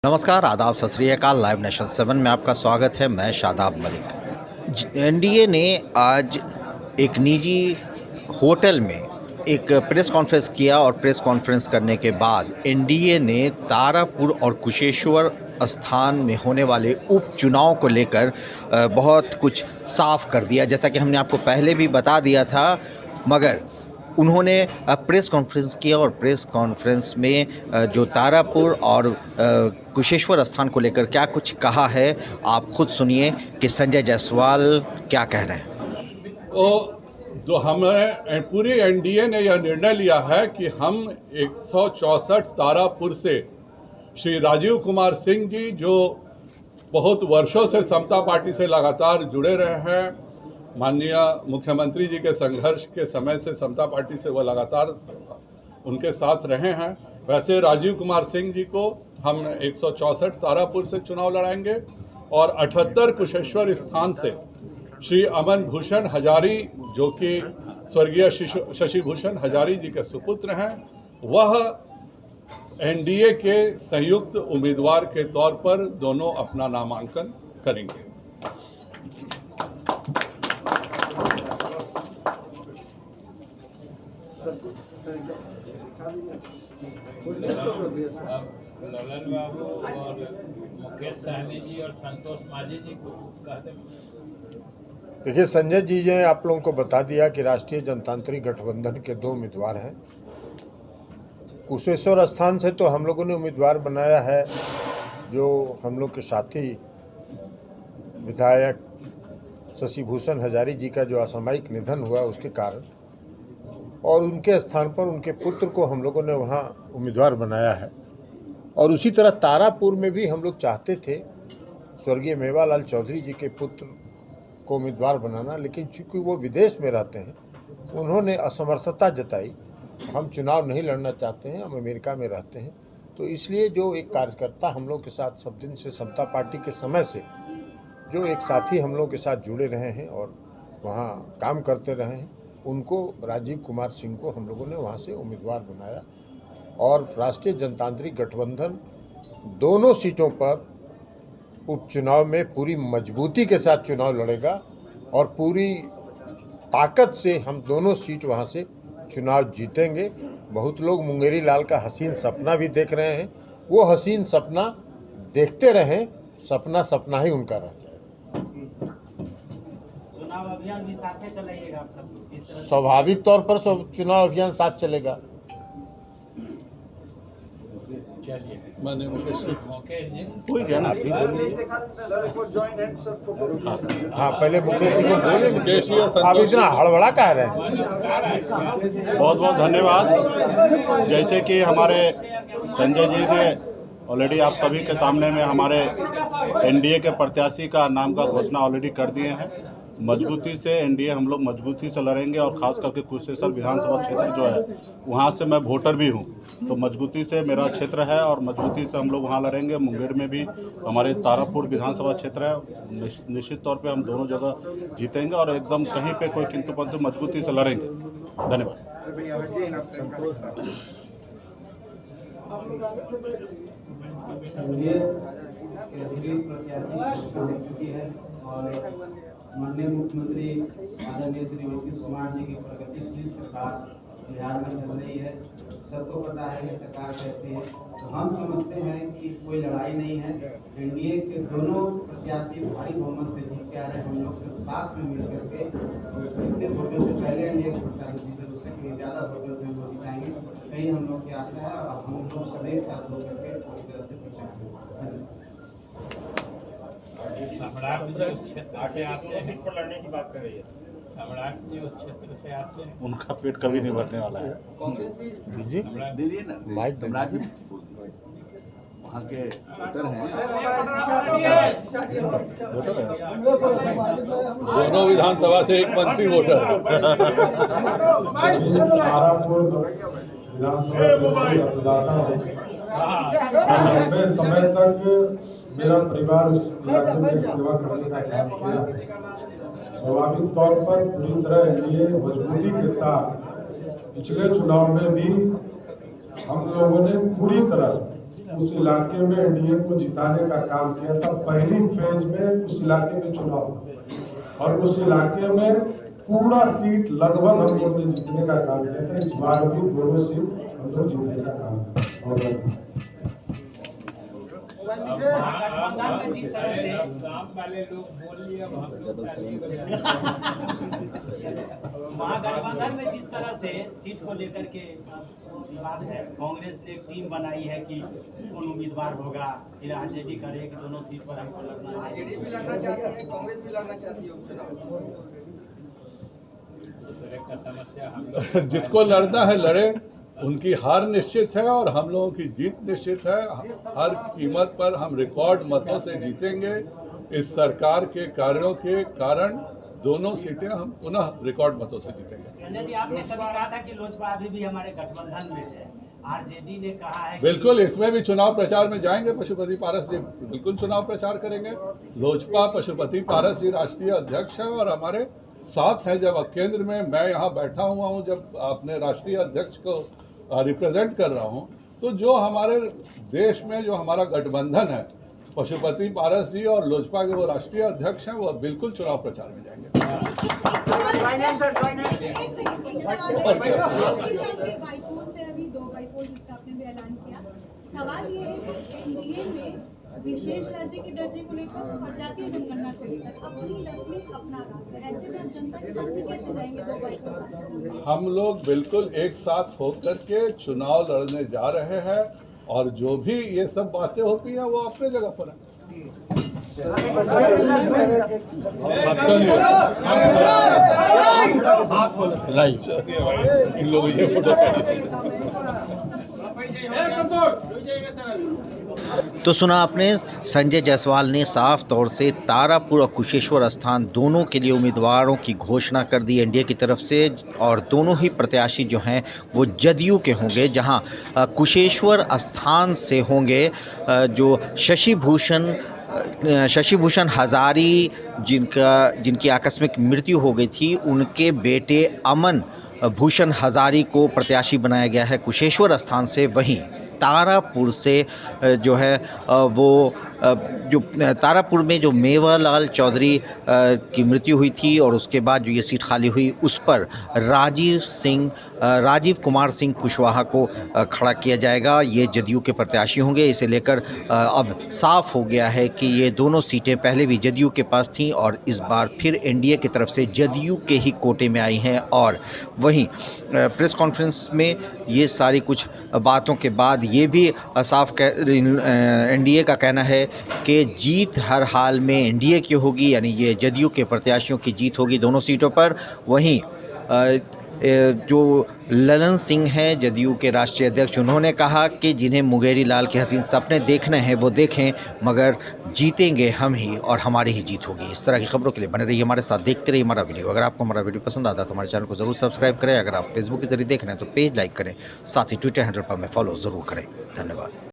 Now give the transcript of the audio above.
नमस्कार, आदाब, सत श्री अकाल। लाइव नेशन 7 में आपका स्वागत है। मैं शादाब मलिक। एनडीए ने आज एक निजी होटल में एक प्रेस कॉन्फ्रेंस किया और प्रेस कॉन्फ्रेंस करने के बाद एनडीए ने तारापुर और कुशेश्वर स्थान में होने वाले उपचुनाव को लेकर बहुत कुछ साफ कर दिया। जैसा कि हमने आपको पहले भी बता दिया था, मगर उन्होंने प्रेस कॉन्फ्रेंस किया और प्रेस कॉन्फ्रेंस में जो तारापुर और कुशेश्वर स्थान को लेकर क्या कुछ कहा है, आप खुद सुनिए कि संजय जायसवाल क्या कह रहे हैं। तो हमें पूरी एनडीए ने यह निर्णय लिया है कि हम 164 तारापुर से श्री राजीव कुमार सिंह जी, जो बहुत वर्षों से समता पार्टी से लगातार जुड़े रहे हैं, माननीय मुख्यमंत्री जी के संघर्ष के समय से समता पार्टी से वो लगातार उनके साथ रहे हैं, वैसे राजीव कुमार सिंह जी को हम 164 तारापुर से चुनाव लड़ाएंगे और 78 कुशेश्वर स्थान से श्री अमन भूषण हजारी, जो कि स्वर्गीय शशि भूषण हजारी जी के सुपुत्र हैं, वह एनडीए के संयुक्त उम्मीदवार के तौर पर दोनों अपना नामांकन करेंगे। ललन बाबू और मुकेश सहनी जी और संतोष माझी जी को कहते हैं। देखिए, संजय जी ने आप लोगों को बता दिया कि राष्ट्रीय जनतांत्रिक गठबंधन के 2 उम्मीदवार हैं। कुशेश्वर स्थान से तो हम लोगों ने उम्मीदवार बनाया है जो हम लोग के साथी विधायक शशि भूषण हजारी जी का जो असामयिक निधन हुआ उसके कारण, और उनके स्थान पर उनके पुत्र को हम लोगों ने वहाँ उम्मीदवार बनाया है। और उसी तरह तारापुर में भी हम लोग चाहते थे स्वर्गीय मेवालाल चौधरी जी के पुत्र को उम्मीदवार बनाना, लेकिन चूंकि वो विदेश में रहते हैं, उन्होंने असमर्थता जताई, हम चुनाव नहीं लड़ना चाहते हैं, हम अमेरिका में रहते हैं। तो इसलिए जो एक कार्यकर्ता हम लोग के साथ सब दिन से समता पार्टी के समय से जो एक साथी हम लोग के साथ जुड़े रहे हैं और वहाँ काम करते रहे हैं, उनको राजीव कुमार सिंह को हम लोगों ने वहाँ से उम्मीदवार बनाया। और राष्ट्रीय जनतांत्रिक गठबंधन दोनों सीटों पर उपचुनाव में पूरी मजबूती के साथ चुनाव लड़ेगा और पूरी ताकत से हम दोनों सीट वहाँ से चुनाव जीतेंगे। बहुत लोग मुंगेरी लाल का हसीन सपना भी देख रहे हैं, वो हसीन सपना देखते रहें, सपना सपना ही उनका रह जाए। चुनाव अभियान भी साथ में चलाइएगा आप सब? स्वाभाविक तौर पर सब चुनाव अभियान साथ चलेगा। मैंने मुकेश जी हाँ, पहले मुकेश जी को बोले। मुकेश जी और आप इतना हड़बड़ा कह रहे हैं? बहुत बहुत धन्यवाद। जैसे कि हमारे संजय जी ने ऑलरेडी आप सभी के सामने में हमारे एनडीए के प्रत्याशी का नाम का घोषणा ऑलरेडी कर दिए हैं। मजबूती से एनडीए हम लोग मजबूती से लड़ेंगे और ख़ास करके कुशेश्वर विधानसभा क्षेत्र जो है वहाँ से मैं वोटर भी हूँ, तो मजबूती से मेरा क्षेत्र है और मजबूती से हम लोग वहाँ लड़ेंगे। मुंगेर में भी हमारे तारापुर विधानसभा क्षेत्र है, निश्चित तौर पे हम दोनों जगह जीतेंगे और एकदम कहीं पे कोई किंतु परंतु मजबूती से लड़ेंगे। धन्यवाद। माननीय मुख्यमंत्री आदरणीय श्री नीतीश कुमार जी की प्रगतिशील सरकार बिहार में चल रही है। सबको पता है कि सरकार कैसी है, तो हम समझते हैं कि कोई लड़ाई नहीं है। एनडीए के दोनों प्रत्याशी भारी बहुमत से जीत के आ रहे हैं। हम लोग सिर्फ साथ में मिल करके जितने वोटों से पहले एनडीए के प्रत्याशी जीते उससे कहीं ज़्यादा वोटों से वो जिताएंगे, कहीं हम लोग की आशा है और हम लोग सभी साथ होकर के पूरी तरह से प्रचार सम्राट जी उस क्षेत्र से आते हैं, सीट पर लड़ने की बात कर रही है। सम्राट जी उस क्षेत्र से आते हैं, उनका पेट कभी नहीं भरने वाला है। जी दीजिए ना माइक सम्राट जी वहाँ के वोटर हैं। दोनों विधानसभा से एक मंत्री वोटर है। लंबे समय तक मेरा परिवार उस इलाके में सेवा करने का काम किया। स्वाभाविक तौर पर पूरी तरह एनडीए मजबूती के साथ पिछले चुनाव में भी हम लोगों ने पूरी तरह उस इलाके में एनडीए को जिताने का काम किया था। पहली फेज में उस इलाके में चुनाव हुआ और उस इलाके में पूरा सीट लगभग हम लोग ने जीतने का काम किया था। इस बार भी दोनों सीट हम लोग जीतने का काम किया। महागठबंधन में जिस तरह से गांव वाले लोग बोल लिए, अब हम लोग ताली बजा महागठबंधन में जिस तरह से सीट को लेकर के विवाद है, कांग्रेस ने एक टीम बनाई है कि कौन उम्मीदवार होगा, फिर आरजेडी करे कि दोनों सीट पर हमको लड़ना है। आरजेडी भी लड़ना चाहती है, कांग्रेस भी लड़ना चाहती है उपचुनाव। दूसरे का समस्या हम लोग जिसको लड़ना है लड़े, उनकी हार निश्चित है और हम लोगों की जीत निश्चित है। हर कीमत पर हम रिकॉर्ड मतों से जीतेंगे। इस सरकार के कार्यों के कारण दोनों सीटें हम पुनः रिकॉर्ड मतों से जीतेंगे। संजय जी, आपने कभी कहा था कि लोजपा अभी भी हमारे गठबंधन में है, आरजेडी ने कहा है बिल्कुल, इसमें भी चुनाव प्रचार में जाएंगे। पशुपति पारस जी बिल्कुल चुनाव प्रचार करेंगे। लोजपा पशुपति पारस जी राष्ट्रीय अध्यक्ष है और हमारे साथ है। जब केंद्र में मैं यहाँ बैठा हुआ हूँ, जब अपने राष्ट्रीय अध्यक्ष को रिप्रेजेंट कर रहा हूँ, तो जो हमारे देश में जो हमारा गठबंधन है, पशुपति पारस जी और लोजपा के वो राष्ट्रीय अध्यक्ष हैं, वो बिल्कुल चुनाव प्रचार में जाएंगे। सवाल ये है कि एनडीए में विशेष राज्य के दर्जे को लेकर और जातीय जनगणना को लेकर अपनी रणनीति अपना रहा है। ऐसे में आप जनता के साथ में कैसे जाएंगे? दो बाइपोल हम लोग बिल्कुल एक साथ होकर के चुनाव लड़ने जा रहे हैं और जो भी ये सब बातें होती हैं वो अपने जगह पर है। इन लोगों ये फोटो तो सुना आपने, संजय जायसवाल ने साफ तौर से तारापुर और कुशेश्वर स्थान दोनों के लिए उम्मीदवारों की घोषणा कर दी एनडीए की तरफ से, और दोनों ही प्रत्याशी जो हैं वो जदयू के होंगे। जहां कुशेश्वर स्थान से होंगे जो शशि भूषण हजारी जिनकी आकस्मिक मृत्यु हो गई थी, उनके बेटे अमन भूषण हजारी को प्रत्याशी बनाया गया है कुशेश्वर स्थान से। वहीं तारापुर से जो है वो जो तारापुर में जो मेवालाल चौधरी की मृत्यु हुई थी और उसके बाद जो ये सीट खाली हुई, उस पर राजीव कुमार सिंह कुशवाहा को खड़ा किया जाएगा। ये जदयू के प्रत्याशी होंगे। इसे लेकर अब साफ हो गया है कि ये दोनों सीटें पहले भी जदयू के पास थीं और इस बार फिर एनडीए की तरफ से जदयू के ही कोटे में आई हैं। और वहीं प्रेस कॉन्फ्रेंस में ये सारी कुछ बातों के बाद ये भी साफ एनडीए का कहना है कि जीत हर हाल में एनडीए की होगी, यानी ये जदयू के प्रत्याशियों की जीत होगी दोनों सीटों पर। वहीं जो ललन सिंह हैं जदयू के राष्ट्रीय अध्यक्ष, उन्होंने कहा कि जिन्हें मुंगेरी लाल के हसीन सपने देखने हैं वो देखें, मगर जीतेंगे हम ही और हमारी ही जीत होगी। इस तरह की खबरों के लिए बने रहिए हमारे साथ, देखते रहिए हमारा वीडियो। अगर आपको हमारा वीडियो पसंद आता तो हमारे चैनल को ज़रूर सब्सक्राइब करें। अगर आप फेसबुक के जरिए देख रहे हैं तो पेज लाइक करें, साथ ही ट्विटर हैंडल पर हमें फॉलो ज़रूर करें। धन्यवाद।